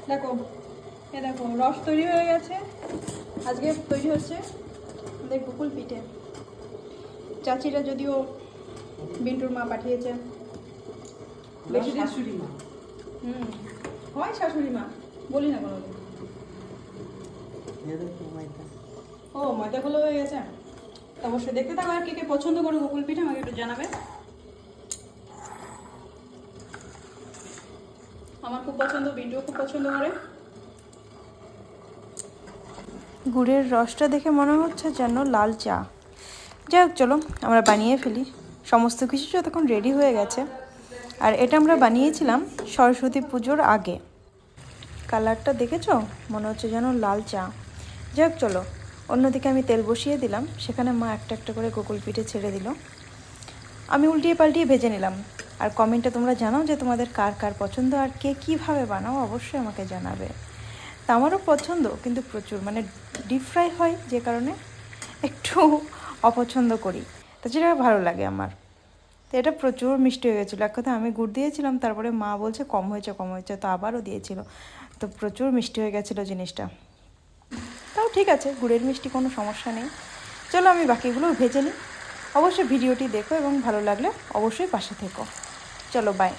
দেখো, এ দেখো রস তৈরি হয়ে গেছে। আজকে তৈরি হচ্ছে আমাদের গোকুল পিঠে। চাচিরা যদিও বিন্টুর মা পাঠিয়েছে। বেশি দিন শাশুড়ি মা। হয় শাশুড়ি মা, বলি না কোনো। ও ময়দাগুলো হয়ে গেছে। অবশ্যই দেখতে থাকো। আর কে কে পছন্দ করো গোকুল পিঠে আমাকে একটু জানাবে। আমার খুব পছন্দ, বিন্টুও খুব পছন্দ করে। গুড়ের রসটা দেখে মনে হচ্ছে যেন লাল চা। যাই হোক, চলো আমরা বানিয়ে ফেলি। সমস্ত কিছু যতক্ষণ রেডি হয়ে গেছে। আর এটা আমরা বানিয়েছিলাম সরস্বতী পুজোর আগে। কালারটা দেখেছো, মনে হচ্ছে যেন লাল চা। যাই হোক, চলো অন্যদিকে আমি তেল বসিয়ে দিলাম, সেখানে মা একটা একটা করে গোকুল পিঠে ছেড়ে দিল। আমি উল্টিয়ে পাল্টিয়ে ভেজে নিলাম। আর কমেন্টে তোমরা জানাও যে তোমাদের কার কার পছন্দ আর কে কীভাবে বানাও, অবশ্যই আমাকে জানাবে। তা আমারও পছন্দ, কিন্তু প্রচুর মানে ডিপ ফ্রাই হয় যে কারণে একটু অপছন্দ করি, তাছাড়া ভালো লাগে আমার। তো এটা প্রচুর মিষ্টি হয়ে গেছিলো। এক কথা আমি গুড় দিয়েছিলাম, তারপরে মা বলছে কম হয়েছে কম হয়েছে, তো আবারও দিয়েছিল। তো প্রচুর মিষ্টি হয়ে গেছিলো জিনিসটা। তাও ঠিক আছে, গুড়ের মিষ্টি কোনো সমস্যা নেই। চলো আমি বাকিগুলো ভেজে নিই। অবশ্যই ভিডিওটি দেখো এবং ভালো লাগলে অবশ্যই পাশে থেকো। চলো বাই।